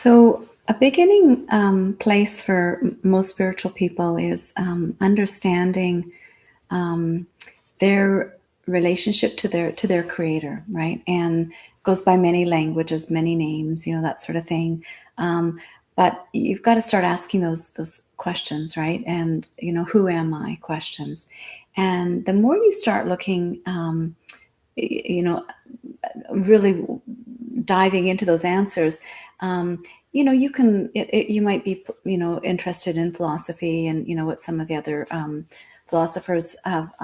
So, a beginning place for most spiritual people is understanding um, their relationship to their creator, right? And goes by many languages, many names, that sort of thing. Um, but you've got to start asking those questions, right? And who am I? Questions. And the more you start looking, you know, really diving into those answers, you can you might be interested in philosophy and what some of the other philosophers have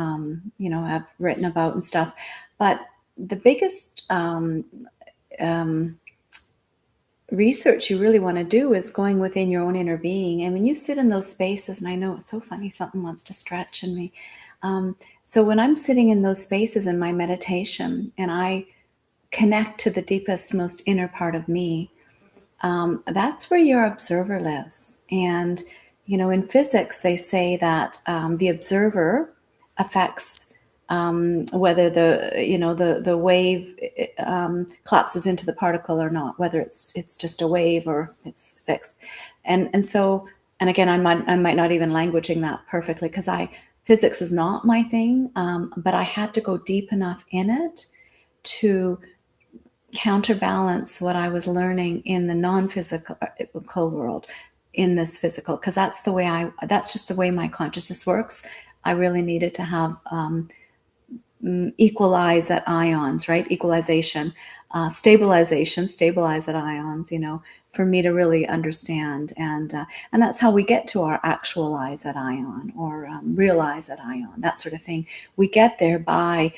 written about and stuff. But the biggest research you really want to do is going within your own inner being. And when you sit in those spaces, and I know it's so funny, something wants to stretch in me. So when I'm sitting in those spaces in my meditation and I connect to the deepest, most inner part of me, that's where your observer lives. And, in physics, they say that the observer affects whether the wave collapses into the particle or not, whether it's just a wave or it's fixed. And again, I might not even languaging that perfectly because physics is not my thing, but I had to go deep enough in it to counterbalance what I was learning in the non-physical world in this physical, because that's just the way my consciousness works. I really needed to have equalize at ions, right? Equalization, stabilize at ions, for me to really understand. And that's how we get to our actualize at ion or realize at ion, that sort of thing. We get there by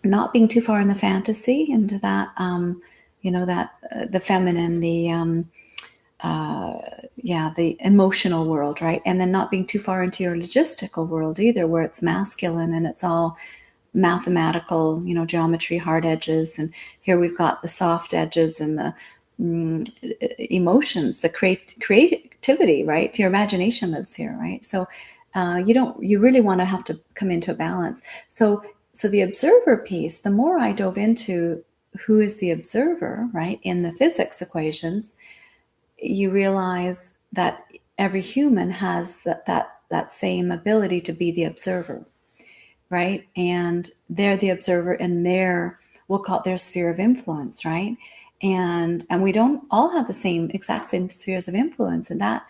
not being too far in the fantasy into that, the feminine, the emotional world, right? And then not being too far into your logistical world either, where it's masculine and it's all mathematical, geometry, hard edges. And here we've got the soft edges and the emotions, the creativity, right? Your imagination lives here, right? So you really want to have to come into a balance. So the observer piece, the more I dove into who is the observer, right, in the physics equations, you realize that every human has that same ability to be the observer, right? And they're the observer in we'll call it their sphere of influence, right? And we don't all have the exact same spheres of influence, and that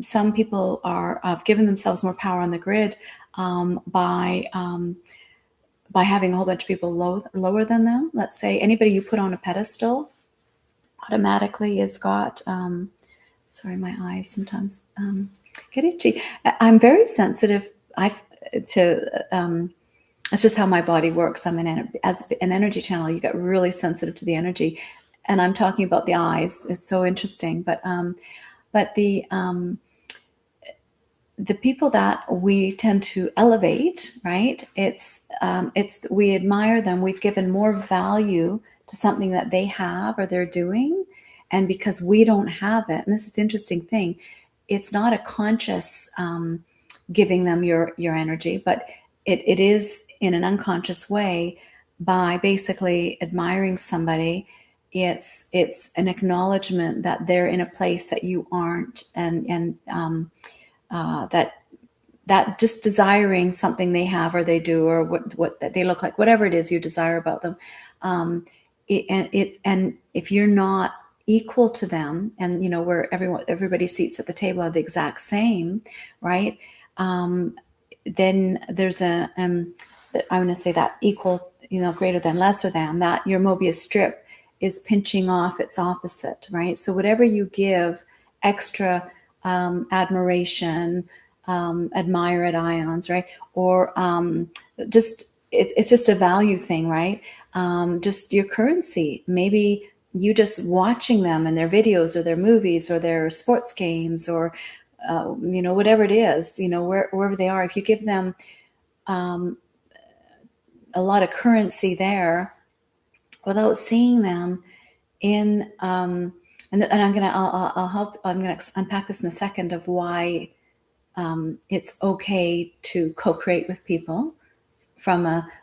some people have given themselves more power on the grid by having a whole bunch of people lower than them. Let's say anybody you put on a pedestal automatically has got, sorry, my eyes sometimes get itchy. I'm very sensitive it's just how my body works. As an energy channel, you get really sensitive to the energy. And I'm talking about the eyes. It's so interesting. But the people that we tend to elevate, right? We admire them. We've given more value to something that they have or they're doing, and because we don't have it, and this is the interesting thing, it's not a conscious giving them your energy, but it is in an unconscious way by basically admiring somebody. It's an acknowledgement that they're in a place that you aren't, and that just desiring something they have or they do or what they look like, whatever it is you desire about them, and if you're not equal to them, and where everybody's seats at the table are the exact same, right? Then there's I want to say that equal, greater than, lesser than, that your Mobius strip is pinching off its opposite, right? So whatever you give extra admiration, admire at ions, right? Or it's just a value thing, right? Just your currency. Maybe you just watching them and their videos or their movies or their sports games or whatever it is, wherever they are. If you give them a lot of currency there without seeing them in, and I'm gonna unpack this in a second of why it's okay to co-create with people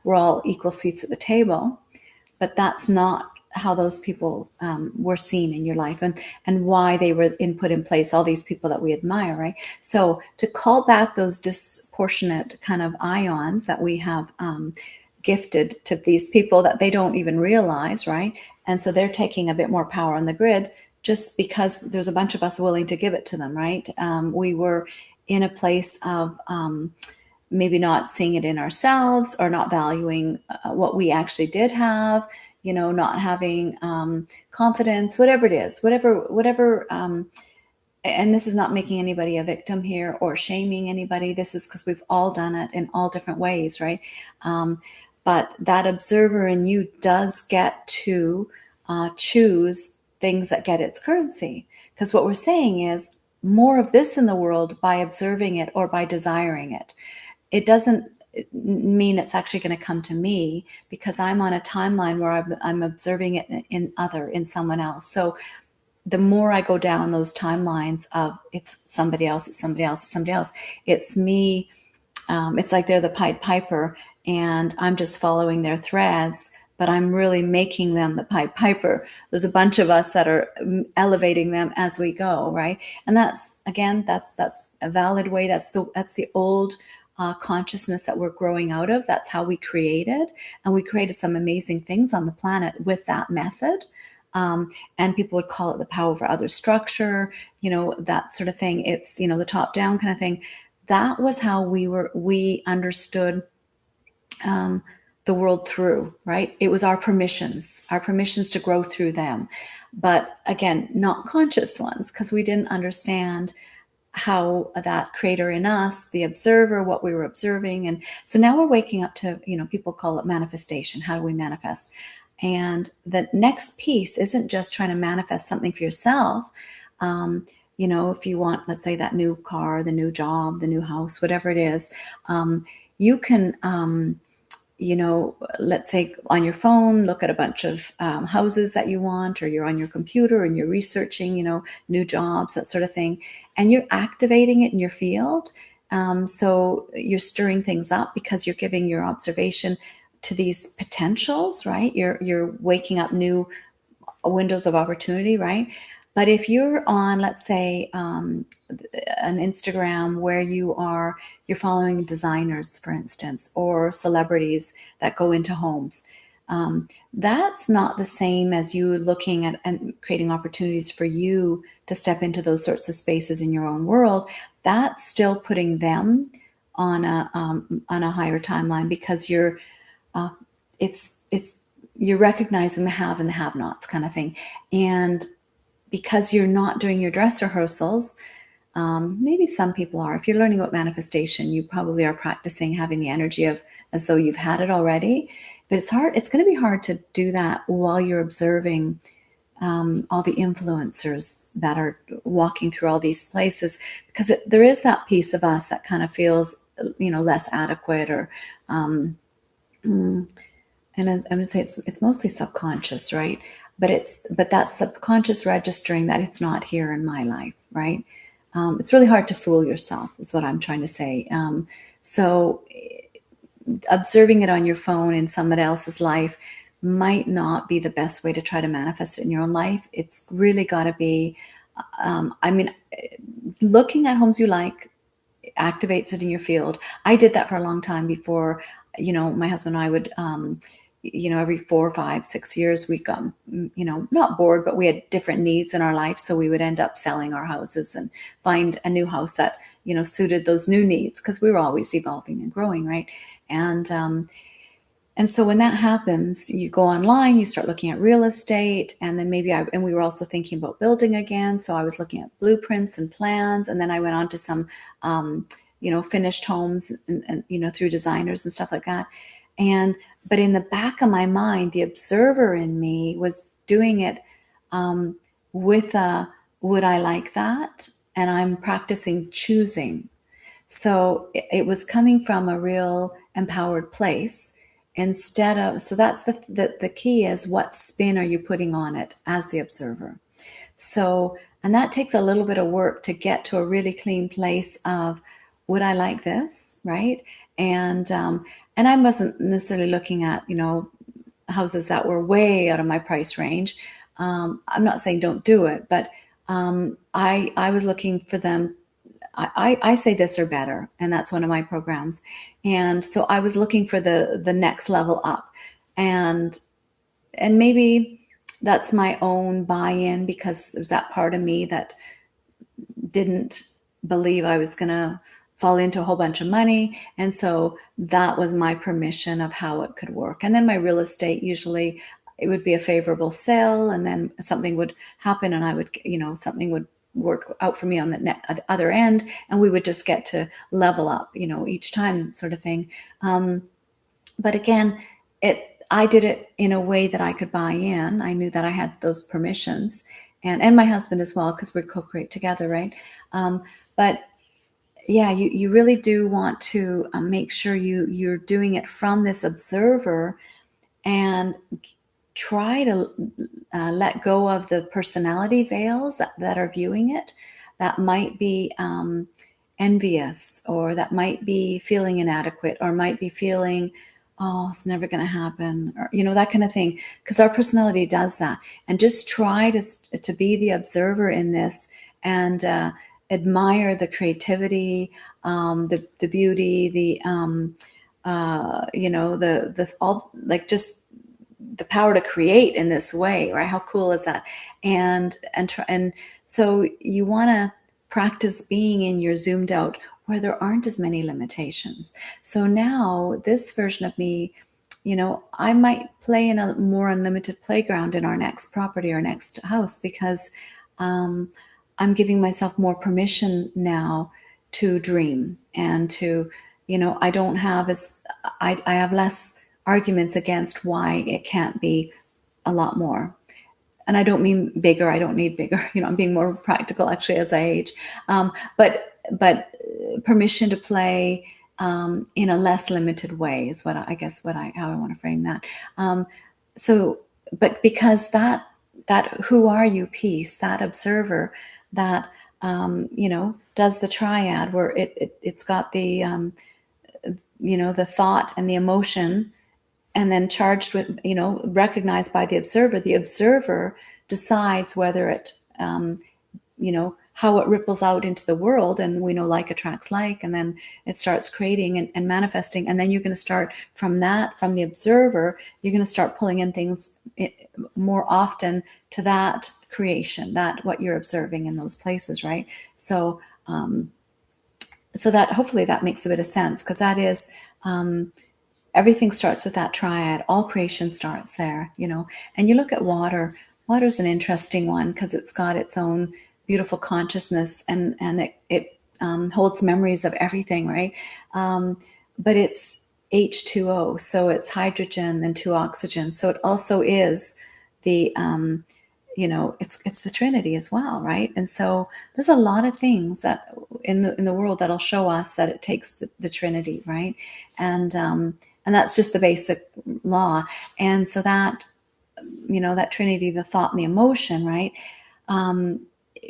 we're all equal seats at the table, but that's not how those people were seen in your life, and why they were put in place, all these people that we admire, right? So to call back those disproportionate kind of ions that we have gifted to these people that they don't even realize, right? And so they're taking a bit more power on the grid just because there's a bunch of us willing to give it to them, right? We were in a place of maybe not seeing it in ourselves, or not valuing what we actually did have, not having confidence, whatever it is, whatever. And this is not making anybody a victim here or shaming anybody. This is because we've all done it in all different ways, right? But that observer in you does get to choose things that get its currency. Because what we're saying is more of this in the world by observing it or by desiring it. It doesn't mean it's actually going to come to me, because I'm on a timeline where I'm observing it in someone else. So the more I go down those timelines of it's somebody else, it's somebody else, it's somebody else, it's me. It's like they're the Pied Piper and I'm just following their threads, but I'm really making them the Pied Piper. There's a bunch of us that are elevating them as we go, right? And that's, again, that's a valid way. That's the old consciousness that we're growing out of. That's how we created, and we created some amazing things on the planet with that method. And people would call it the power over other structure, that sort of thing. It's, the top down kind of thing. That was how we understood the world through, right? It was our permissions to grow through them. But again, not conscious ones, because we didn't understand how that creator in us, the observer, what we were observing. And so now we're waking up to, people call it manifestation. How do we manifest? And the next piece isn't just trying to manifest something for yourself. If you want, let's say, that new car, the new job, the new house, whatever it is, you can, let's say on your phone, look at a bunch of houses that you want, or you're on your computer and you're researching, new jobs, that sort of thing. And you're activating it in your field. So you're stirring things up because you're giving your observation to these potentials, right? You're waking up new windows of opportunity, right? But if you're on, let's say, an Instagram where you're following designers, for instance, or celebrities that go into homes, that's not the same as you looking at and creating opportunities for you to step into those sorts of spaces in your own world. That's still putting them on a higher timeline, because you're recognizing the have and the have-nots kind of thing. And because you're not doing your dress rehearsals, maybe some people are. If you're learning about manifestation, you probably are practicing having the energy of as though you've had it already. But it's hard. It's going to be hard to do that while you're observing all the influencers that are walking through all these places, because there is that piece of us that kind of feels, less adequate, or and I'm going to say it's mostly subconscious, right? But that subconscious registering that it's not here in my life, right? It's really hard to fool yourself, is what I'm trying to say. So observing it on your phone in somebody else's life might not be the best way to try to manifest it in your own life. It's really got to be, looking at homes you like activates it in your field. I did that for a long time before, my husband and I would, every 4, 5, 6 years, we got, not bored, but we had different needs in our life. So we would end up selling our houses and find a new house that, suited those new needs, because we were always evolving and growing, right? And so when that happens, you go online, you start looking at real estate, and then and we were also thinking about building again. So I was looking at blueprints and plans, and then I went on to some, finished homes and through designers and stuff like that. But in the back of my mind, the observer in me was doing it with a, would I like that? And I'm practicing choosing. So it was coming from a real empowered place so that's the key is, what spin are you putting on it as the observer? So, and that takes a little bit of work to get to a really clean place of, would I like this, right? And I wasn't necessarily looking at, houses that were way out of my price range. I'm not saying don't do it, but I was looking for them. I say this or better, and that's one of my programs. And so I was looking for the next level up, and maybe that's my own buy-in, because there's that part of me that didn't believe I was going to fall into a whole bunch of money. And so that was my permission of how it could work. And then my real estate, usually it would be a favorable sale, and then something would happen, and I would, something would work out for me on the other end, and we would just get to level up, each time, sort of thing. But again, I did it in a way that I could buy in. I knew that I had those permissions, and my husband as well, because we co-create together, right? But yeah, you really do want to make sure you're doing it from this observer, and try to let go of the personality veils that are viewing it, that might be envious, or that might be feeling inadequate, or might be feeling, oh, it's never going to happen, or that kind of thing, because our personality does that. And just try to be the observer in this, and admire the creativity, the beauty, the this all, like, just the power to create in this way, right? How cool is that? And so you want to practice being in your zoomed out, where there aren't as many limitations. So now this version of me, I might play in a more unlimited playground in our next property or next house, because I'm giving myself more permission now to dream, and to, I don't have I have less arguments against why it can't be a lot more. And I don't mean bigger. I don't need bigger. I'm being more practical, actually, as I age. But permission to play in a less limited way is how I want to frame that. So, but because that who are you piece, that observer, that does the triad, where it's got the the thought and the emotion, and then charged with, recognized by the observer decides whether it, how it ripples out into the world. And we know like attracts like, and then it starts creating and manifesting. And then you're going to start from the observer, you're going to start pulling in things more often to that creation, that what you're observing in those places, right? So, so that hopefully that makes a bit of sense, because that is, everything starts with that triad. All creation starts there, And you look at water. Water's an interesting one, because it's got its own beautiful consciousness, and it holds memories of everything, right? But it's H2O, so it's hydrogen and 2 oxygen. So it also is the it's the Trinity as well, right? And so there's a lot of things that in the world that'll show us that it takes the Trinity, right? And that's just the basic law. And so that, that Trinity, the thought and the emotion, right?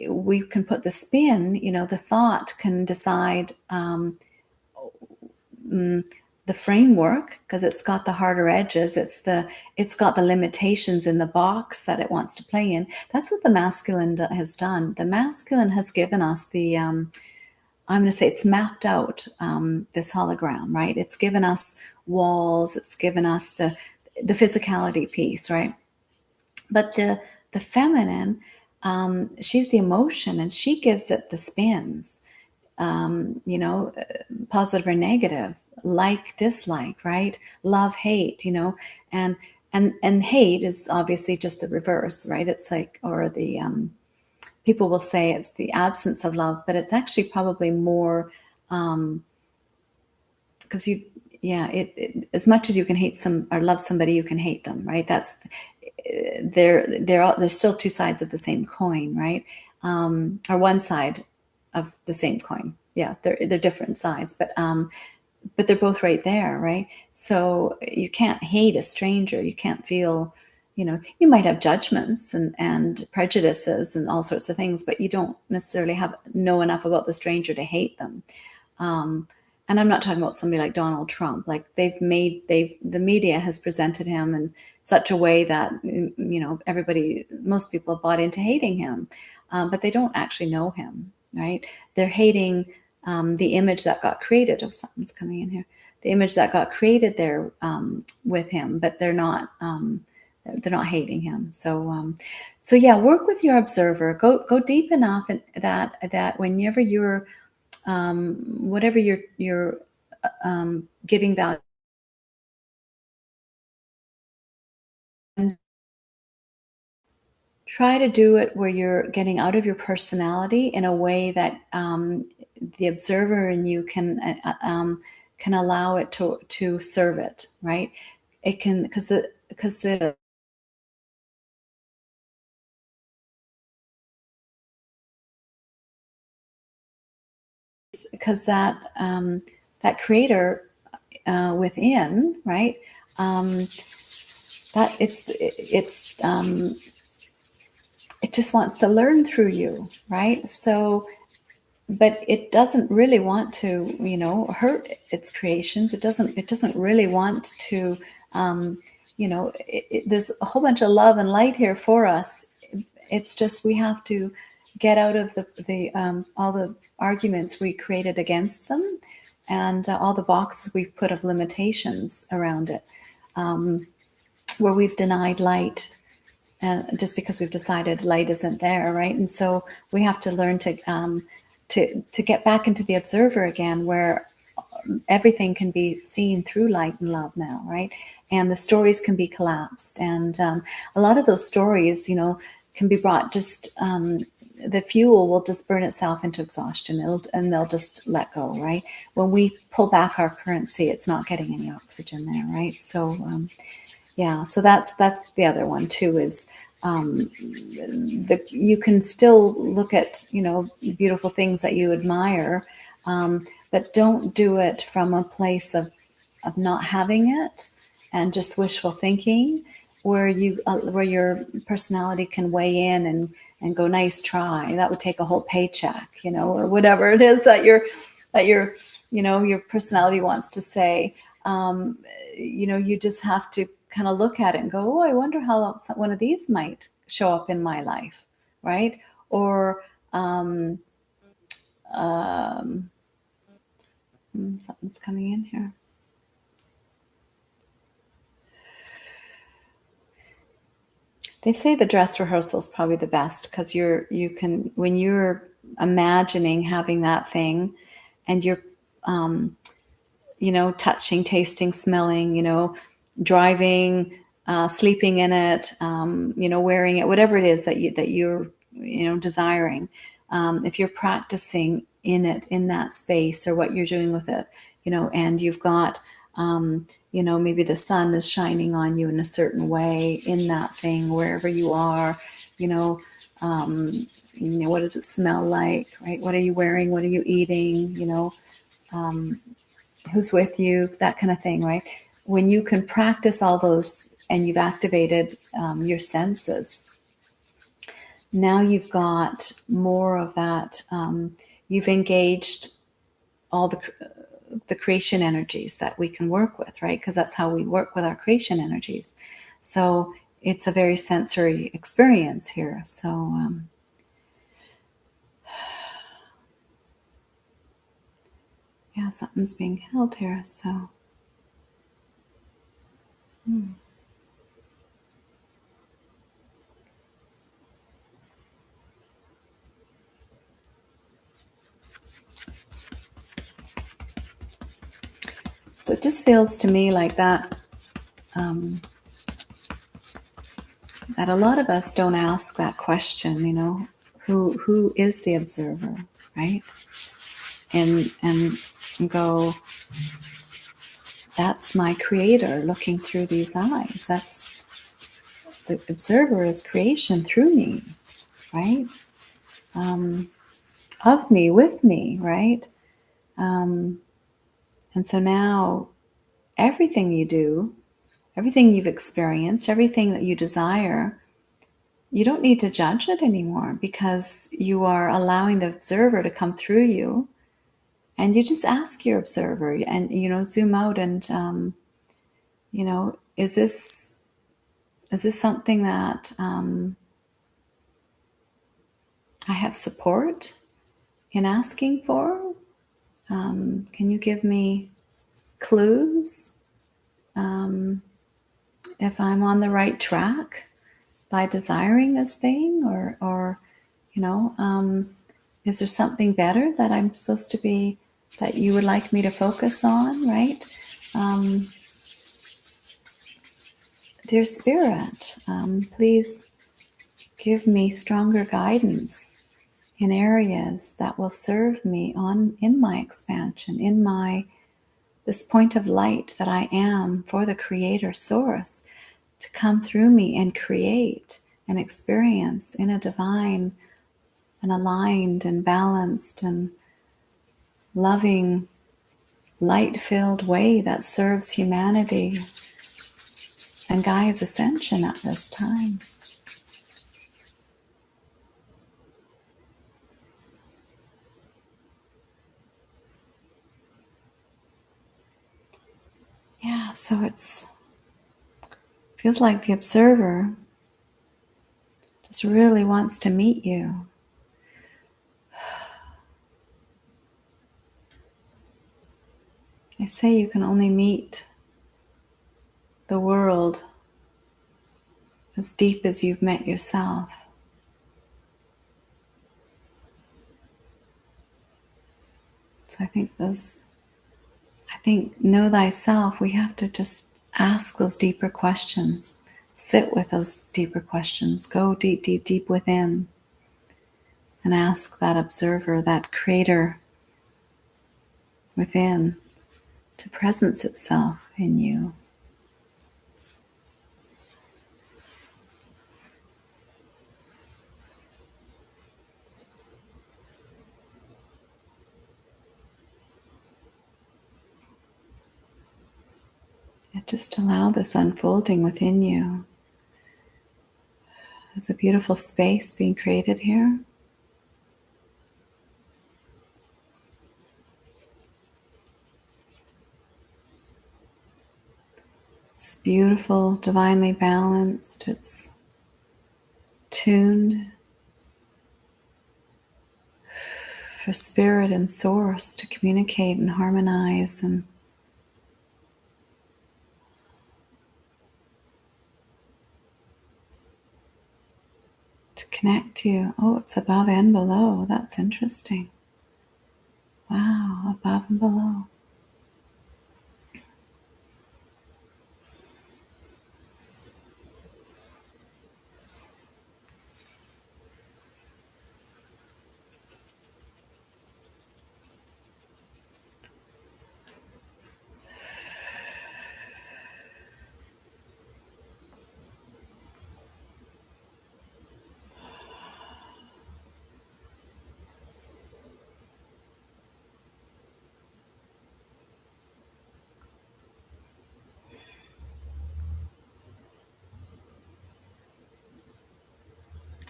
We can put the spin, the thought can decide the framework, because it's got the harder edges. It's got the limitations in the box that it wants to play in. That's what the masculine has done. The masculine has given us the, I'm going to say, it's mapped out this hologram, right? It's given us walls. It's given us the physicality piece, right? But the feminine, she's the emotion, and she gives it the spins, positive or negative, like, dislike, right? Love, hate, and hate is obviously just the reverse, right? It's like, or the people will say it's the absence of love, but it's actually probably more, because as much as you can hate some or love somebody, you can hate them, right? That's there's still two sides of the same coin, right? Or one side of the same coin. Yeah, they're different sides, but they're both right there, right? So you can't hate a stranger. You can't feel, you might have judgments and prejudices and all sorts of things, but you don't necessarily know enough about the stranger to hate them. and I'm not talking about somebody like Donald Trump. Like the media has presented him in such a way that most people have bought into hating him, but they don't actually know him, right? They're hating the image that got created. Oh, something's coming in here. The image that got created there with him, but they're not. They're not hating him. So yeah, work with your observer. Go deep enough in that whenever you're whatever you're giving value, try to do it where you're getting out of your personality in a way that the observer in you can allow it to serve it, right? It can, because that creator within, right? That it just wants to learn through you, right? So, but it doesn't really want to, hurt its creations. It doesn't really want to, there's a whole bunch of love and light here for us. It's just we have to get out of the all the arguments we created against them, and all the boxes we've put of limitations around it, where we've denied light, and just because we've decided light isn't there, right? And so we have to learn to get back into the observer again, where everything can be seen through light and love now, right? And the stories can be collapsed, and a lot of those stories, can be brought just. The fuel will just burn itself into exhaustion, and they'll just let go, right? When we pull back our currency, it's not getting any oxygen there, right? So yeah, so that's the other one too, is you can still look at beautiful things that you admire, but don't do it from a place of not having it and just wishful thinking, where your personality can weigh in and go, nice try. That would take a whole paycheck, or whatever it is that your personality wants to say. You just have to kind of look at it and go, oh, I wonder how one of these might show up in my life, right? Or um, something's coming in here. They say the dress rehearsal is probably the best, because you can, when you're imagining having that thing, and you're touching, tasting, smelling, driving, sleeping in it, wearing it, whatever it is that you're desiring. If you're practicing in it, in that space, or what you're doing with it, and you've got, maybe the sun is shining on you in a certain way in that thing, wherever you are, what does it smell like, right? What are you wearing? What are you eating? Who's with you, that kind of thing, right? When you can practice all those and you've activated your senses, now you've got more of that. You've engaged all the creation energies that we can work with, right? Because that's how we work with our creation energies. So it's a very sensory experience here. So yeah, something's being held here. So. So it just feels to me like that, that a lot of us don't ask that question, who is the observer, right? And go, that's my creator looking through these eyes. That's the observer is creation through me, right? Of me, with me, right? And so now everything you do, everything you've experienced, everything that you desire, you don't need to judge it anymore, because you are allowing the observer to come through you And you just ask your observer and, zoom out and, is this something that I have support in asking for? Can you give me clues if I'm on the right track by desiring this thing, or is there something better that I'm supposed to be, that you would like me to focus on, right? Dear Spirit, please give me stronger guidance in areas that will serve me in my expansion, in this point of light that I am for the Creator Source to come through me and create an experience in a divine and aligned and balanced and loving, light-filled way that serves humanity and Gaia's ascension at this time. Yeah, so it feels like the observer just really wants to meet you. They say you can only meet the world as deep as you've met yourself. So I think know thyself, we have to just ask those deeper questions, sit with those deeper questions, go deep, deep, deep within and ask that observer, that creator within, to presence itself in you. And just allow this unfolding within you. There's a beautiful space being created here. It's beautiful, divinely balanced. It's tuned for spirit and source to communicate and harmonize and to connect to you. Oh, it's above and below. That's interesting. Wow, above and below.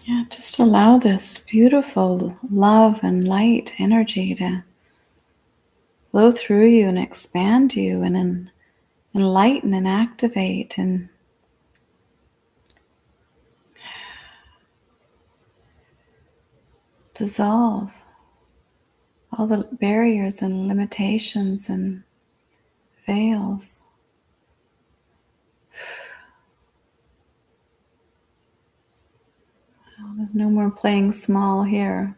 Yeah, just allow this beautiful love and light energy to flow through you and expand you and enlighten and activate and dissolve all the barriers and limitations and veils. Oh, there's no more playing small here.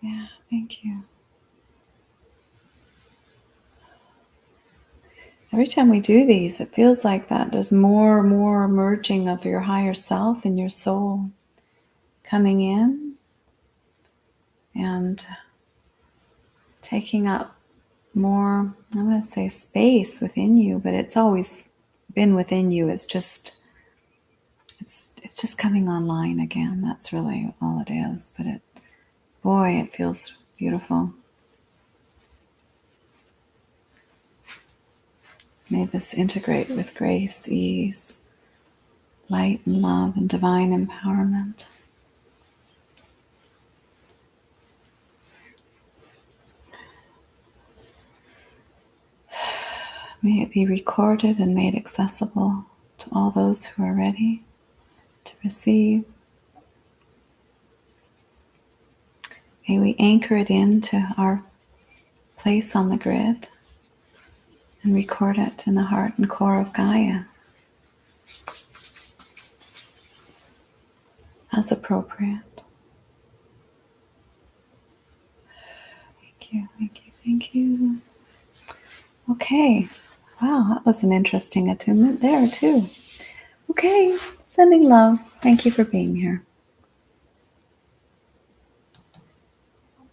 Yeah, thank you. Every time we do these, it feels like that there's more and more merging of your higher self and your soul coming in and taking up more, I'm going to say space within you, but it's always been within you. It's just coming online again. That's really all it is. But it feels beautiful. May this integrate with grace, ease, light and love and divine empowerment. May it be recorded and made accessible to all those who are ready to receive. May we anchor it into our place on the grid and record it in the heart and core of Gaia as appropriate. Thank you, thank you, thank you. Okay. Wow, that was an interesting attunement there too. Okay, sending love. Thank you for being here.